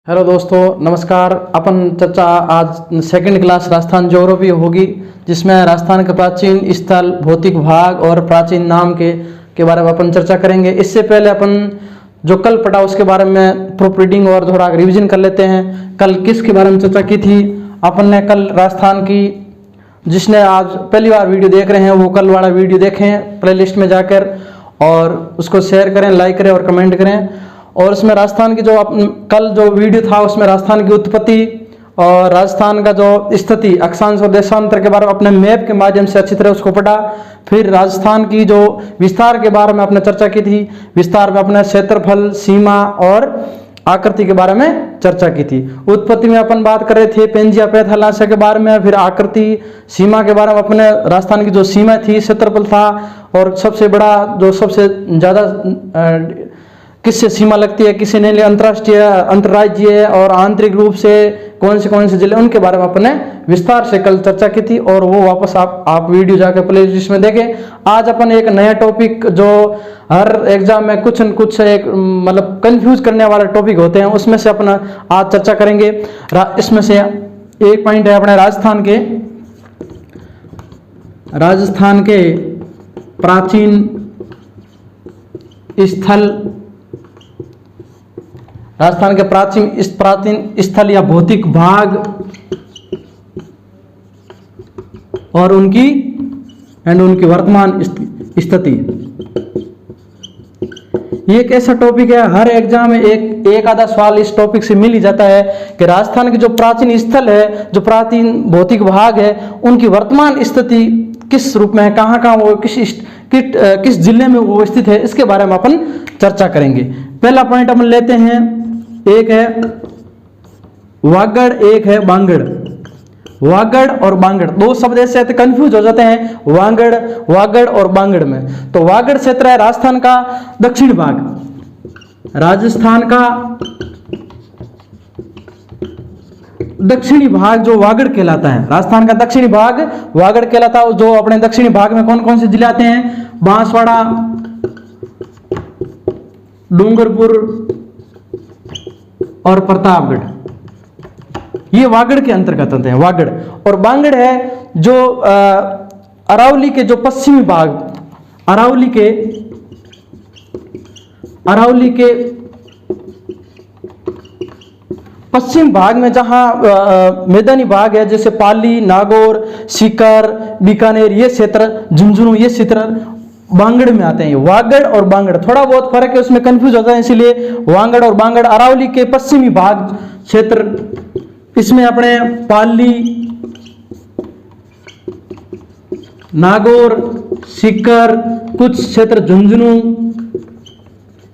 Hello दोस्तों, नमस्कार। अपन चर्चा आज सेकंड क्लास राजस्थान ज्योग्राफी होगी, जिसमें राजस्थान के प्राचीन स्थल, भौतिक भाग और प्राचीन नाम के बारे में अपन चर्चा करेंगे। इससे पहले अपन जो कल पढ़ा उसके बारे में प्रूफ रीडिंग और थोड़ा रिवीजन कर लेते हैं। कल किसके बारे में चर्चा की थी अपन ने? कल राजस्थान की। जिसने आज पहली बार वीडियो देख रहे हैं वो कल वाला वीडियो देखें प्लेलिस्ट में जाकर, और उसको शेयर करें, लाइक करें और कमेंट करें। और उसमें राजस्थान की जो कल जो वीडियो था उसमें राजस्थान की उत्पत्ति और राजस्थान का जो स्थिति, अक्षांश और देशांतर के बारे में अपने मैप के माध्यम से अच्छी तरह उसको पढ़ा। फिर राजस्थान की जो विस्तार के बारे में अपने चर्चा की थी, विस्तार में अपने क्षेत्रफल, सीमा और आकृति के बारे में चर्चा की थी। उत्पत्ति में अपन बात कर रहे थे पेंजिया पैथालाशय के बारे में, फिर आकृति, सीमा के बारे में अपने राजस्थान की जो सीमा थी, क्षेत्रफल था, और सबसे बड़ा जो सबसे ज़्यादा किससे सीमा लगती है, किससे नहीं, अंतर्राष्ट्रीय, अंतर्राज्यीय और आंतरिक रूप से कौन से जिले, उनके बारे में अपने विस्तार से कल चर्चा की थी। और वो वापस आप वीडियो जाकर प्ले लिस्ट में देखें। आज अपन एक नया टॉपिक जो हर एग्जाम में कुछ न कुछ एक मतलब कंफ्यूज करने वाले टॉपिक होते हैं, उसमें से अपना आज चर्चा करेंगे। इसमें से एक पॉइंट है अपने राजस्थान के प्राचीन स्थल, राजस्थान के प्राचीन स्थल या भौतिक भाग और उनकी वर्तमान स्थिति। ये एक ऐसा टॉपिक है, हर एग्जाम में एक आधा सवाल इस टॉपिक से मिल ही जाता है कि राजस्थान के जो प्राचीन स्थल है, जो प्राचीन भौतिक भाग है, उनकी वर्तमान स्थिति किस रूप में है, कहाँ वो किस जिले में वो स्थित है, इसके बारे में अपन चर्चा करेंगे। पहला पॉइंट अपन लेते हैं, एक है वागड़, एक है बांगड़। वागड़ और बांगड़ दो शब्द ऐसे कंफ्यूज हो जाते हैं वागड़ और बांगड़ में। तो वागड़ क्षेत्र है राजस्थान का दक्षिण भाग, राजस्थान का दक्षिणी भाग जो वागड़ कहलाता है, राजस्थान का दक्षिणी भाग वागड़ कहलाता है। जो अपने दक्षिणी भाग में कौन कौन से जिले आते हैं? बांसवाड़ा, डूंगरपुर और प्रतापगढ़, ये वागड़ के अंतर्गत आते हैं। वागड़ और बांगड़ है जो अरावली के जो पश्चिमी भाग, अरावली के पश्चिम भाग में जहां मैदानी भाग है, जैसे पाली, नागौर, सीकर, बीकानेर, ये क्षेत्र, झुंझुनू, ये क्षेत्र बांगड़ में आते हैं। वागड़ और बांगड़ थोड़ा बहुत फर्क है, उसमें कंफ्यूज होता है, इसलिए वागड़ और बांगड़ अरावली के पश्चिमी भाग क्षेत्र, इसमें अपने पाली, नागौर, सीकर, कुछ क्षेत्र झुंझुनू,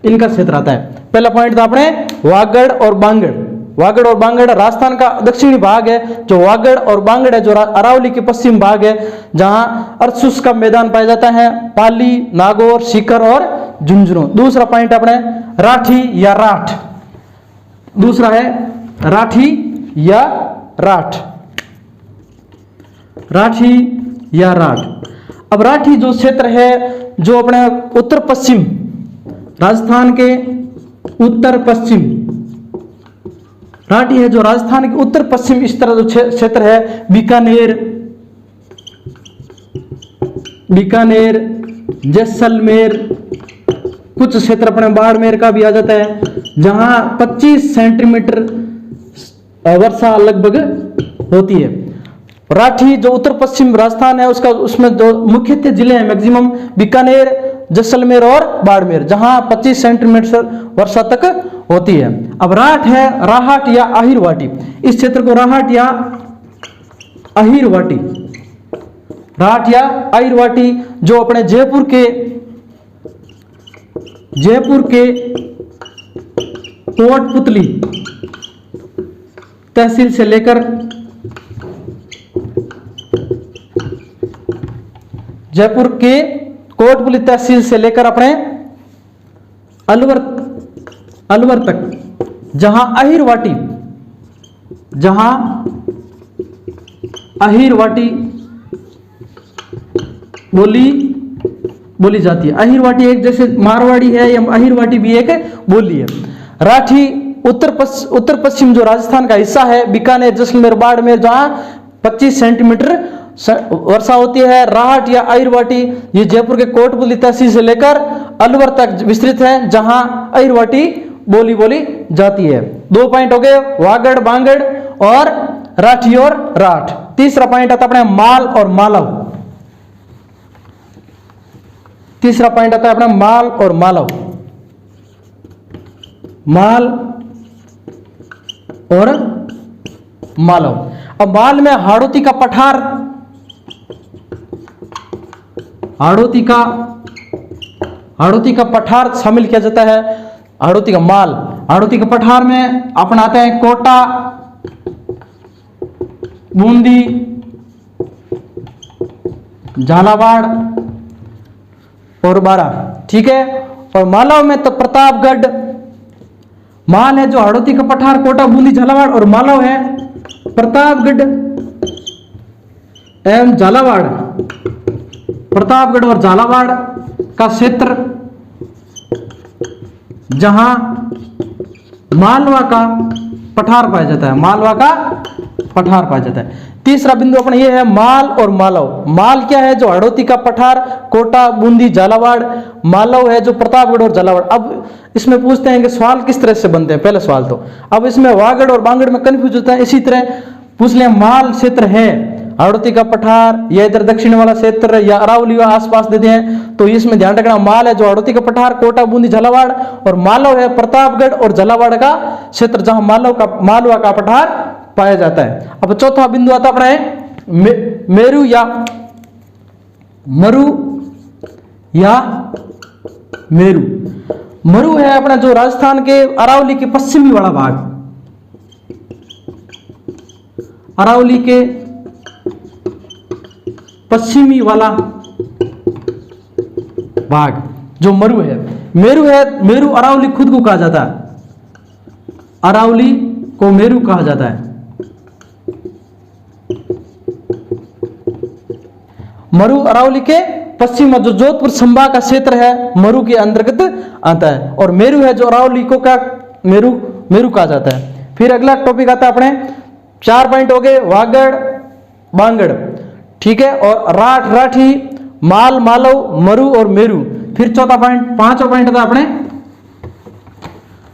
इनका क्षेत्र आता है। पहला पॉइंट था अपने वागड़ और बांगड़। वागड़ और बांगड़ राजस्थान का दक्षिणी भाग है। जो वागड़ और बांगड़ है जो अरावली के पश्चिम भाग है, जहां अर्धशुष्क का मैदान पाया जाता है, पाली, नागौर, सीकर और झुंझुनू। दूसरा पॉइंट अपने राठी या राठ। दूसरा है राठी या राठ, राठी या राठ। अब राठी जो क्षेत्र है जो अपने उत्तर पश्चिम, राजस्थान के उत्तर पश्चिम, राठी है जो राजस्थान के उत्तर पश्चिम इस तरह जो क्षेत्र है, बीकानेर, जैसलमेर, कुछ क्षेत्र अपने बाड़मेर का भी आ जाता है, जहां 25 सेंटीमीटर वर्षा लगभग होती है। राठी जो उत्तर पश्चिम राजस्थान है उसमें जो मुख्यतः जिले हैं मैक्सिमम बीकानेर, जैसलमेर और बाड़मेर, जहां 25 सेंटीमीटर वर्षा तक होती है। अब राठ है राहट या अहिरवाटी। इस क्षेत्र को राहट या अहिरवाटी, राठ या अहिरवाटी, जो अपने जयपुर के कोटपुतली तहसील से लेकर जयपुर के कोटपुतली तहसील से लेकर अपने अलवर तक, जहां अहिरवाटी बोली जाती है। अहिरवाटी एक जैसे मारवाड़ी है या अहिरवाटी भी एक बोली है। राठी उत्तर पश्चिम जो राजस्थान का हिस्सा है, बीकानेर, जैसलमेर, बाड़मेर, जहां 25 सेंटीमीटर वर्षा होती है। राहट या आयरवाटी ये जयपुर के कोटपुतली तहसील से लेकर अलवर तक विस्तृत है, जहां आयरवाटी बोली जाती है। 2 पॉइंट हो गए, वागड़, बांगड़ और राठी और राठ। तीसरा पॉइंट आता है अपने माल और मालव। तीसरा पॉइंट आता है अपना माल और मालव। माल और मालव। अब माल में हाड़ौती का पठार, हाड़ौती का पठार शामिल किया जाता है। हाड़ौती का माल, हाड़ौती के पठार में अपन आते हैं कोटा, बूंदी, झालावाड़ और बारा, ठीक है। और मालव में तो प्रतापगढ़ माल है, जो हाड़ौती का पठार, कोटा, बूंदी, झालावाड़, और मालव है प्रतापगढ़ एवं झालावाड़। प्रतापगढ़ और झालावाड़ का क्षेत्र जहां मालवा का पठार पाया जाता है, मालवा का पठार पाया जाता है। तीसरा बिंदु अपना यह है माल और मालव। माल क्या है, जो हाड़ौती का पठार, कोटा, बूंदी, झालावाड़। मालव है जो प्रतापगढ़ और झालावाड़। अब इसमें पूछते हैं कि सवाल किस तरह से बनते हैं, पहले सवाल तो। अब इसमें वागड़ और बांगड़ में कंफ्यूज होता है। इसी तरह पूछ लिया, माल क्षेत्र है हाड़ौती का पठार, या इधर दक्षिण वाला क्षेत्र, या अरावली आसपास देते हैं, तो इसमें ध्यान रखना माल है जो हाड़ौती का पठार, कोटा, बूंदी, झालावाड़, और मालव है प्रतापगढ़ और झालावाड़ का क्षेत्र, जहां मालवा का पठार पाया जाता है। अब चौथा बिंदु आता अपना है मेरू या मरु या मेरू। मरु है अपना जो राजस्थान के अरावली के पश्चिमी वाला भाग, अरावली के पश्चिमी वाला भाग जो मरु है। मेरू है, मेरू अरावली खुद को कहा जाता है, अरावली को मेरू कहा जाता है। मरु अरावली के पश्चिम में जो जोधपुर संभाग का क्षेत्र है, मरु के अंतर्गत आता है। और मेरू है जो अरावली को क्या मेरू कहा जाता है। फिर अगला टॉपिक आता है अपने 4 पॉइंट हो गए, वागड़, बांगड़, ठीक है, और राठ, राठी, माल, मालव, मरु और मेरू। फिर चौथा पॉइंट, 5वां पॉइंट था अपने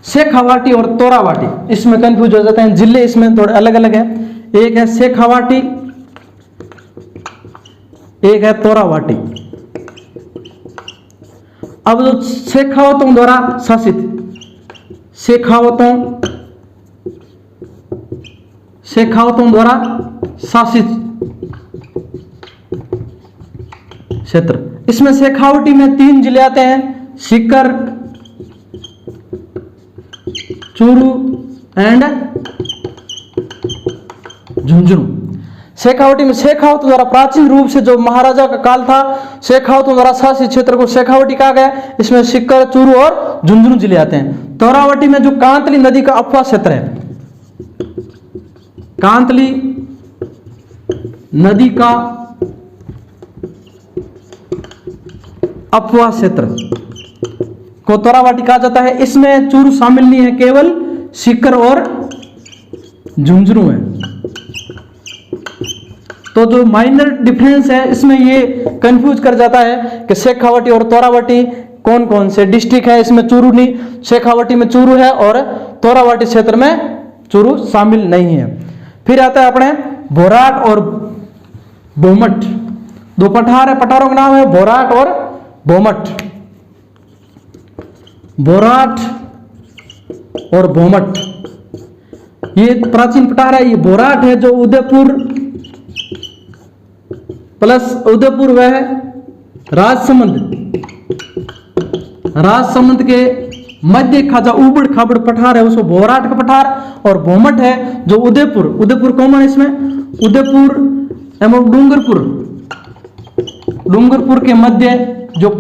शेखावाटी और तोरावाटी। इसमें कंफ्यूज हो जाते हैं, जिले इसमें थोड़े अलग अलग है। एक है शेखावाटी, एक है तोरावाटी। अब जो शेखावतों द्वारा शासित, शेखावतों द्वारा शासित क्षेत्र, इसमें शेखावटी में 3 जिले आते हैं, सीकर, चूरू एंड झुंझुनू। शेखावटी में शेखावतों द्वारा प्राचीन रूप से जो महाराजा का काल था, शेखावतों द्वारा शासित क्षेत्र को शेखावटी कहा गया। इसमें सीकर, चूरू और झुंझुनू जिले आते हैं। तोरावटी में जो कांतली नदी का अपवाह क्षेत्र है, कांतली नदी का अपवाह क्षेत्र को तोरावाटी कहा जाता है। इसमें चूरू शामिल नहीं है, केवल सीकर और झुंझुनू है। तो जो माइनर डिफरेंस है इसमें ये कंफ्यूज कर जाता है कि शेखावटी और तोरावटी कौन कौन से डिस्ट्रिक्ट है। इसमें चूरू नहीं, शेखावटी में चूरू है और तोरावटी क्षेत्र में चूरू शामिल नहीं है। फिर आता है अपने भोराट और बोमट। 2 पठार है, पठारों का नाम है भोराट और बोमट। भोराट और बोमट ये प्राचीन पठार है। ये भोराट है जो उदयपुर प्लस उदयपुर वह राजसमंद के मध्य का जो उबड़ खाबड़ पठार है उसको भोराट का पठार। और भोमट है जो उदयपुर कॉमन, इसमें उदयपुर एवं डूंगरपुर के मध्य जो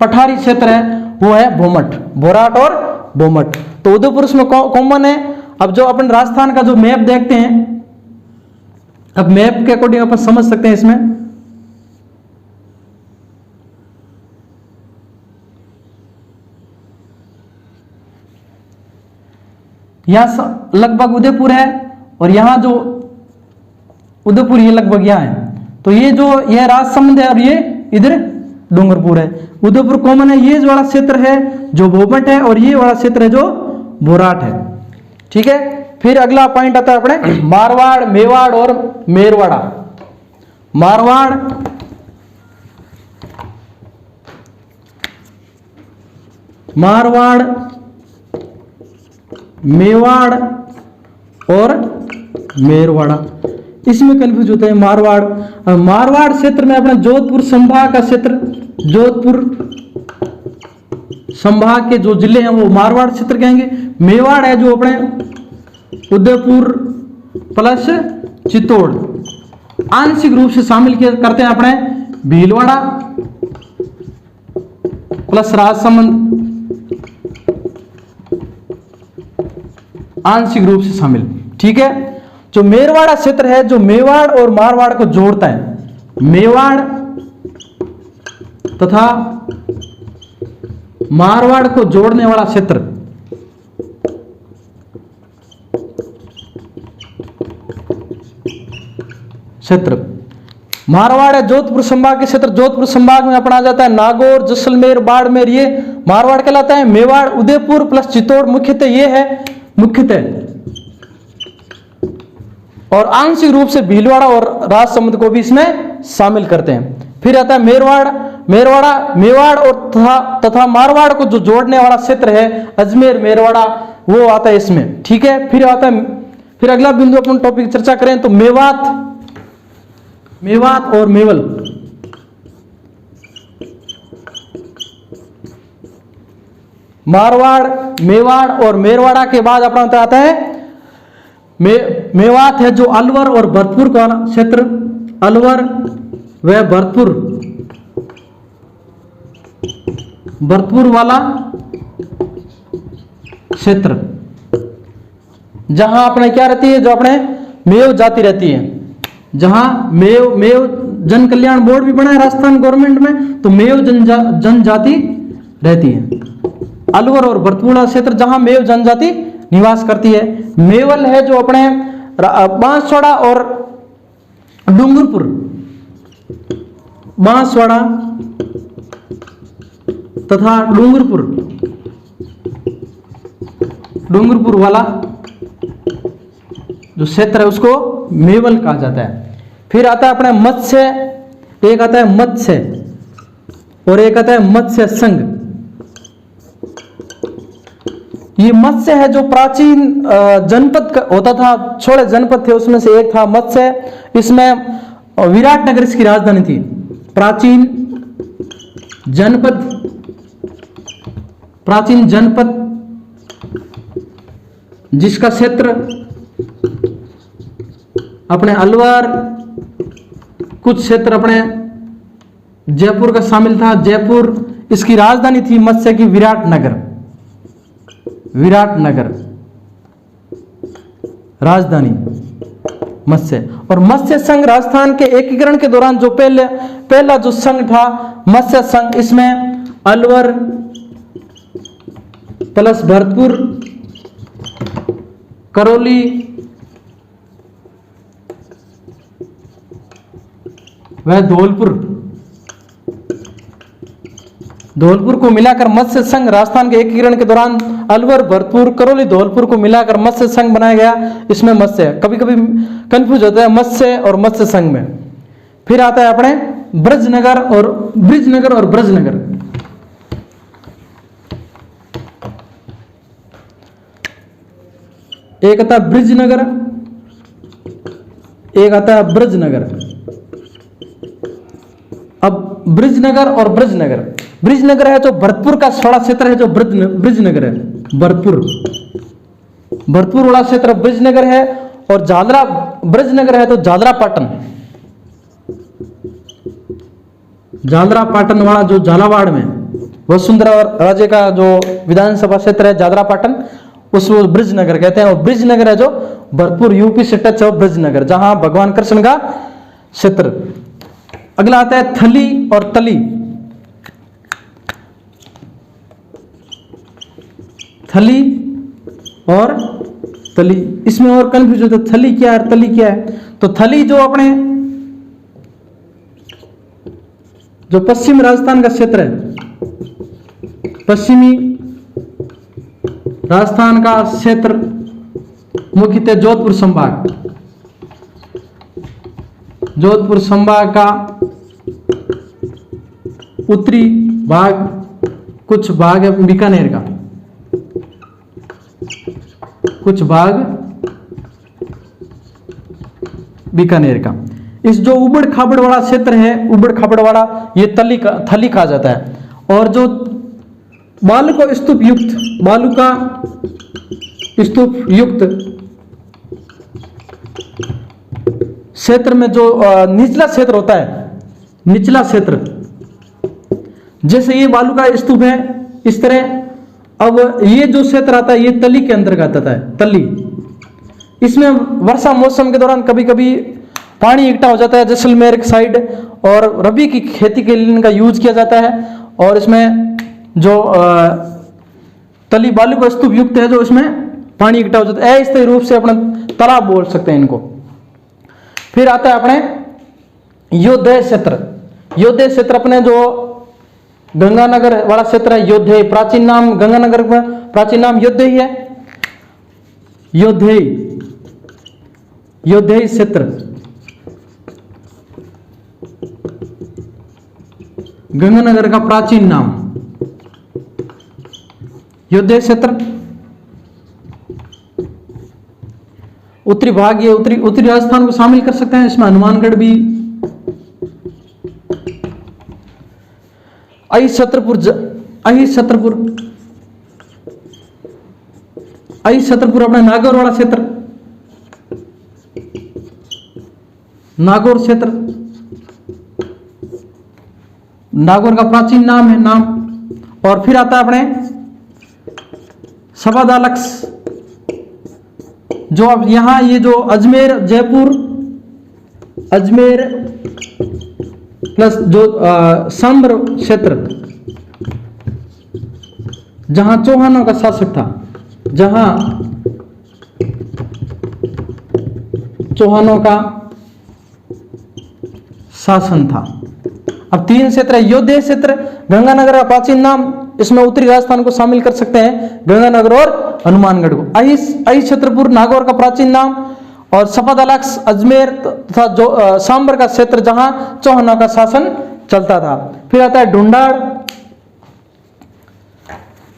पठारी क्षेत्र है वो है भोमट, भोराट और भोमट। तो उदयपुर इसमें कॉमन है। अब जो अपन राजस्थान का जो मैप देखते हैं, अब मैप के अकॉर्डिंग अपन समझ सकते हैं इसमें यहाँ लगभग उदयपुर है, और यहाँ जो उदयपुर ये लगभग यहाँ है। तो ये जो यह राजसमंद है और ये इधर डूंगरपुर है। उदयपुर कॉमन है, ये जो वाला क्षेत्र है जो भोपट है, और ये वाला क्षेत्र है जो बोराट है। ठीक है, फिर अगला पॉइंट आता है अपने मारवाड़, मेवाड़ और मेरवाड़ा। मारवाड़, मारवाड़, मेवाड़ और मेरवाड़ा, इसमें कंफ्यूज होते हैं। मारवाड़, मारवाड़ क्षेत्र में अपना जोधपुर संभाग का क्षेत्र, जोधपुर संभाग के जो जिले हैं वो मारवाड़ क्षेत्र कहेंगे। मेवाड़ है जो अपने उदयपुर प्लस चित्तौड़, आंशिक रूप से शामिल करते हैं अपने भीलवाड़ा प्लस राजसमंद, आंशिक रूप से शामिल। ठीक है, जो मेरवाड़ा क्षेत्र है जो मेवाड़ और मारवाड़ को जोड़ता है, मेवाड़ तथा मारवाड़ को जोड़ने वाला क्षेत्र, मारवाड़ है जोधपुर संभाग के क्षेत्र। जोधपुर संभाग में अपना जाता है नागौर, जैसलमेर, बाड़मेर, ये मारवाड़ कहलाता है। मेवाड़ उदयपुर प्लस चित्तौड़ मुख्यतः ये है, मुख्यतः, और आंशिक रूप से भीलवाड़ा और राजसमंद को भी इसमें शामिल करते हैं। फिर आता है मेरवाड़, मेरवाड़ा मेवाड़ और तथा मारवाड़ को जो जोड़ने वाला क्षेत्र है अजमेर, मेरवाड़ा, वो आता है इसमें। ठीक है, फिर आता है, फिर अगला बिंदु अपन टॉपिक चर्चा करें तो मेवात, मेवात और मेवल। मारवाड़, मेवाड़ और मेरवाड़ा के बाद अपना आता है मेवात है जो अलवर और भरतपुर का क्षेत्र, अलवर व भरतपुर, भरतपुर वाला क्षेत्र, जहां अपने क्या रहती है, जो अपने मेव जाति रहती है, जहां मेव जन कल्याण बोर्ड भी बना है राजस्थान गवर्नमेंट में, तो मेव जनजाति रहती है। अलवर और भरतपुर क्षेत्र जहां मेव जनजाति निवास करती है। मेवल है जो अपने बांसवाड़ा और डूंगरपुर, बांसवाड़ा तथा डूंगरपुर वाला जो क्षेत्र है उसको मेवल कहा जाता है। फिर आता है अपना मत्स्य, एक आता है मत्स्य और एक आता है मत्स्य संघ। ये मत्स्य है जो प्राचीन जनपद होता था, छोटे जनपद थे उसमें से एक था मत्स्य। इसमें विराटनगर इसकी राजधानी थी। प्राचीन जनपद जिसका क्षेत्र अपने अलवर, कुछ क्षेत्र अपने जयपुर का शामिल था, जयपुर, इसकी राजधानी थी मत्स्य की विराटनगर, विराटनगर राजधानी मत्स्य। और मत्स्य संघ राजस्थान के एकीकरण के दौरान जो पहला जो संघ था मत्स्य संघ, इसमें अलवर प्लस भरतपुर, करौली, वह धौलपुर को मिलाकर मत्स्य संघ राजस्थान के एकीकरण के दौरान अलवर, भरतपुर, करौली, धौलपुर को मिलाकर मत्स्य संघ बनाया गया। इसमें मत्स्य कभी कभी कंफ्यूज होता है मत्स्य और मत्स्य संघ में। फिर आता है अपने ब्रजनगर और ब्रजनगर। एक आता है ब्रिजनगर, एक आता है ब्रजनगर। अब ब्रिजनगर और ब्रिजनगर है जो भरतपुर का थोड़ा क्षेत्र है, जो ब्रिजनगर है, भरतपुर वाला क्षेत्र ब्रिजनगर है। और झालरा ब्रिजनगर है तो झालरा पाटन वाला जो झालावाड़ में वसुंधरा राज्य का जो विधानसभा क्षेत्र है झालरापाटन, उसको ब्रिजनगर कहते हैं। और ब्रिजनगर है जो भरतपुर यूपी से टच है ब्रिजनगर, जहां भगवान कृष्ण का क्षेत्र। अगला आता है थली और तली। थली और तली। इसमें और कंफ्यूज होता है थली क्या है तली क्या है। तो थली जो अपने जो पश्चिम राजस्थान का क्षेत्र है, पश्चिमी राजस्थान का क्षेत्र मुख्यतः जोधपुर संभाग, जोधपुर संभाग का उत्तरी भाग, कुछ भाग है बीकानेर का, कुछ भाग बीकानेर का। इस जो उबड़ खाबड़ वाला क्षेत्र है, उबड़ खाबड़ वाला, ये थली कहा जाता है। और जो बालू को स्तूप युक्त, बालू का स्तूप युक्त क्षेत्र में जो निचला क्षेत्र होता है, निचला क्षेत्र, जैसे ये बालू का स्तूप है इस तरह, अब ये जो क्षेत्र आता है ये तली के अंतर्गत आता है, तली। इसमें वर्षा मौसम के दौरान कभी कभी पानी इकट्ठा हो जाता है जैसलमेर की साइड, और रबी की खेती के लिए इनका यूज किया जाता है। और इसमें जो तली बालू का स्तूप युक्त है, जो इसमें पानी इकट्ठा हो जाता है, इस रूप से अपना तालाब बोल सकते हैं इनको। फिर आता है अपने योद्धे क्षेत्र। योद्धे क्षेत्र अपने जो गंगानगर वाला क्षेत्र है, योद्धे, प्राचीन नाम गंगानगर का प्राचीन नाम योद्धे ही है, योद्धे, योद्धे क्षेत्र, गंगानगर का प्राचीन नाम योद्धे क्षेत्र। उत्तरी भाग, ये उत्तरी राजस्थान को शामिल कर सकते हैं, इसमें हनुमानगढ़ भी, अहिछत्रपुर, अहिछत्रपुर अपना नागौर वाला क्षेत्र, नागौर क्षेत्र, नागौर का प्राचीन नाम है नाम। और फिर आता है अपने सबादालक्स, जो अब यहां ये जो अजमेर जयपुर, अजमेर प्लस जो सांबर क्षेत्र, जहां चौहानों का शासक था, जहां चौहानों का शासन था। अब तीन क्षेत्र है, योद्धे क्षेत्र, गंगानगर का प्राचीन नाम, इसमें उत्तरी राजस्थान को शामिल कर सकते हैं, गंगानगर और हनुमानगढ़ को। अहिछत्रपुर नागौर का प्राचीन नाम, और सफादालक्स अजमेर तथा जो सांबर का क्षेत्र जहां चौहानों का शासन चलता था। फिर आता है ढूंढाड़,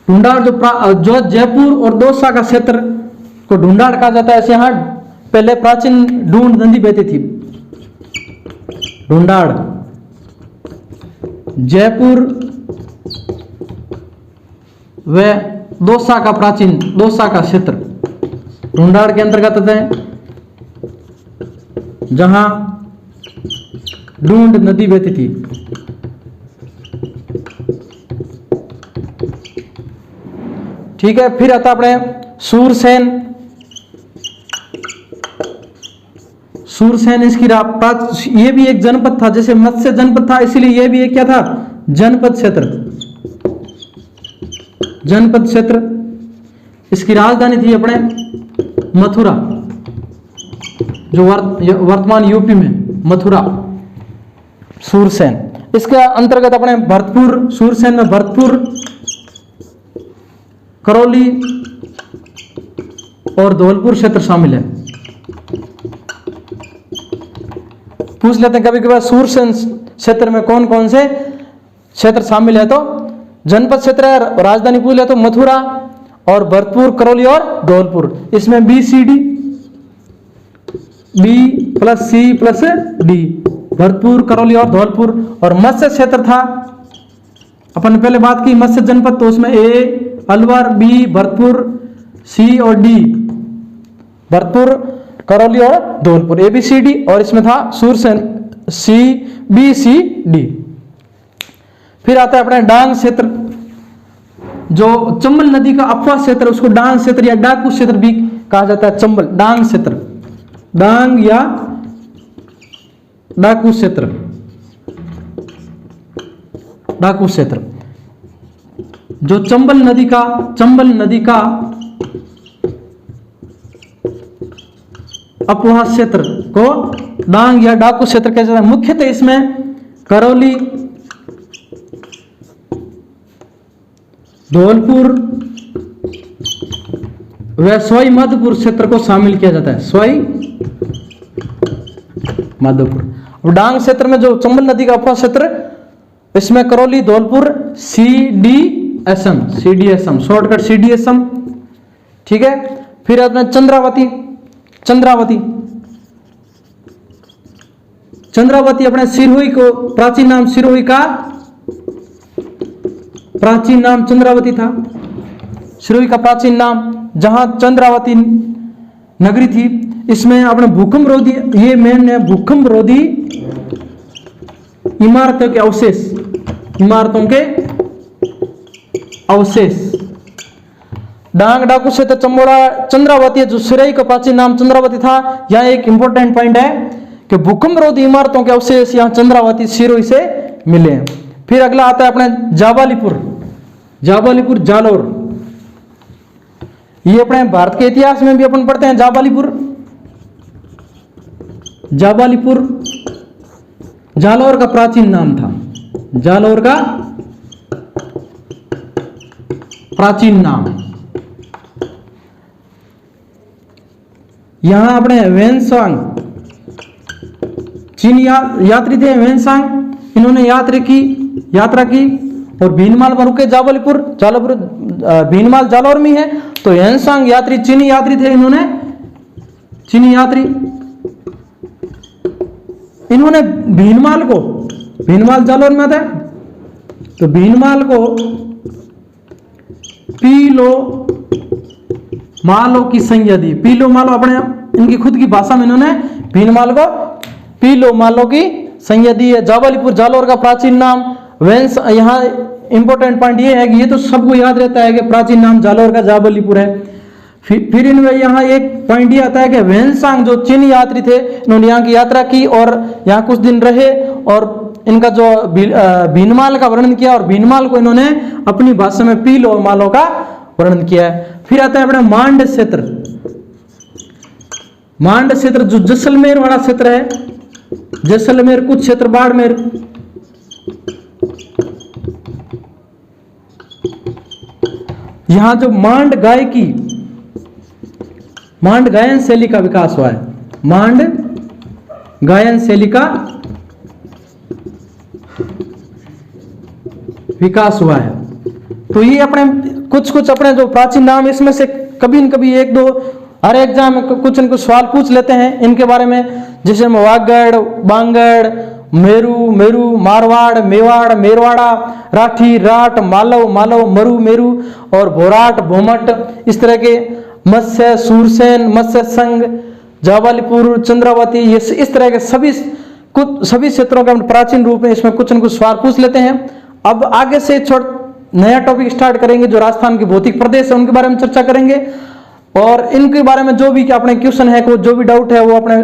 ढूंढाड़ जो जयपुर और दौसा का क्षेत्र को ढूंढाड़ कहा जाता है। यहां पहले प्राचीन ढूंढ नदी बहती थी। ढूंढाड़ जयपुर व दौसा का प्राचीन, दौसा का क्षेत्र ढूंढाड़ के अंतर्गत आते हैं, जहां ढूंढ नदी बहती थी। ठीक है। फिर आता अपने सूरसेन, सूरसेन इसकी ये भी एक जनपद था, जैसे मत्स्य जनपद था, इसीलिए ये भी एक क्या था, जनपद क्षेत्र, जनपद क्षेत्र। इसकी राजधानी थी अपने मथुरा, जो वर्तमान यूपी में मथुरा, सूरसेन। इसके अंतर्गत अपने भरतपुर, सूरसेन में भरतपुर, करौली और धौलपुर क्षेत्र शामिल है। पूछ लेते हैं कभी कभी सूरसेन क्षेत्र में कौन कौन से क्षेत्र शामिल है, तो जनपद क्षेत्र है, राजधानी पूछ ले तो मथुरा और भरतपुर, करौली और धौलपुर। इसमें BCD, B+C+D, भरतपुर, करौली और धौलपुर। और मत्स्य क्षेत्र था, अपन ने पहले बात की मत्स्य जनपद, तो उसमें A Alwar, B Bharatpur, C और D भरतपुर, करौली और धौलपुर, ABCD। और इसमें था सूरसेन CBCD। फिर आता है अपने डांग क्षेत्र, जो चंबल नदी का अफवाह क्षेत्र, उसको डांग क्षेत्र या डाकू क्षेत्र भी कहा जाता है। चंबल, डांग क्षेत्र, डांग या डाकू क्षेत्र, डाकू क्षेत्र, जो चंबल नदी का अपवाह क्षेत्र को डांग या डाकू क्षेत्र कहा जाता है। मुख्यतः इसमें करौली, धौलपुर व सवाई माधोपुर क्षेत्र को शामिल किया जाता है। सवाई माधोपुर और डांग क्षेत्र में जो चंबल नदी का अपवाह क्षेत्र, इसमें करौली, धौलपुर, सीडीएसएम शॉर्टकट सीडीएसएम, ठीक है। फिर अपना चंद्रावती अपने सिरोही को, प्राचीन नाम सिरोही का प्राचीन नाम चंद्रावती था। सिरोही का प्राचीन नाम, जहां चंद्रावती नगरी थी। इसमें अपने भूकंप रोधी, ये मेन है, भूकंप रोधी इमारतों के अवशेष। डांग डाकू क्षेत्र चंद्रावती, जो सिरोही का प्राचीन नाम चंद्रावती था। यहां एक इंपॉर्टेंट पॉइंट है कि भूकंप रोधी इमारतों के अवशेष यहां चंद्रावती सिरोही से मिले हैं। फिर अगला आता है अपने जाबालीपुर जालोर। ये अपने भारत के इतिहास में भी अपन पढ़ते हैं। जाबालीपुर जालोर का प्राचीन नाम था। जालोर का प्राचीन नाम। यहां अपने वेनसांग चीनी यात्री थे। वेनसांग, इन्होंने यात्रा की और भीनमाल पर रुके। भीनमाल जालोर में है, तो वेनसांग यात्री चीनी यात्री थे। इन्होंने भीनमाल जालोर में था, तो भीनमाल को पीलो मालो की संज्ञा दी। पीलो मालो अपने इनकी खुद की भाषा में इन्होंने भीनमाल को पीलो मालो की संज्ञा दी है। जाबालीपुर जालोर का प्राचीन नाम वेंस। यहाँ इंपॉर्टेंट पॉइंट ये है कि ये तो सबको याद रहता है कि प्राचीन नाम जालोर का जाबालीपुर है। फिर इनमें यहाँ एक पॉइंट ये आता है कि वेनसांग जो चीनी यात्री थे, इन्होंने यहाँ की यात्रा की और यहाँ कुछ दिन रहे और इनका जो भीनमाल का वर्णन किया और भीनमाल को इन्होंने अपनी भाषा में पीलो मालो का वर्णन किया है। फिर आता है अपना मांड क्षेत्र जो जैसलमेर वाला क्षेत्र है। जैसलमेर, कुछ क्षेत्र बाड़मेर। यहां जो मांड गायन शैली का विकास हुआ है। मांड गायन शैली का विकास हुआ है। तो ये अपने कुछ अपने जो प्राचीन नाम, इसमें से कभी न कभी एक दो हर एग्जाम में कुछ न कुछ सवाल पूछ लेते हैं इनके बारे में। जैसे वागड़, बांगड़, मेरू, मारवाड़, मेरवाड़ा, राठी, राट, मालव, मरु, मेरू और भोराट, भोमट। इस तरह के मत्स्य, सूरसेन, मत्स्य संघ, जाबालीपुर, चंद्रावती, ये इस तरह के सभी क्षेत्रों के प्राचीन रूप में इसमें कुछ न कुछ सवाल पूछ लेते हैं। अब आगे से नया टॉपिक स्टार्ट करेंगे जो राजस्थान के भौतिक प्रदेश है, उनके बारे में चर्चा करेंगे। और इनके बारे में जो भी अपने क्वेश्चन है, जो भी डाउट है, वो अपने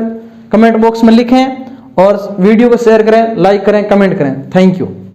कमेंट बॉक्स में लिखें और वीडियो को शेयर करें, लाइक करें, कमेंट करें। Thank you.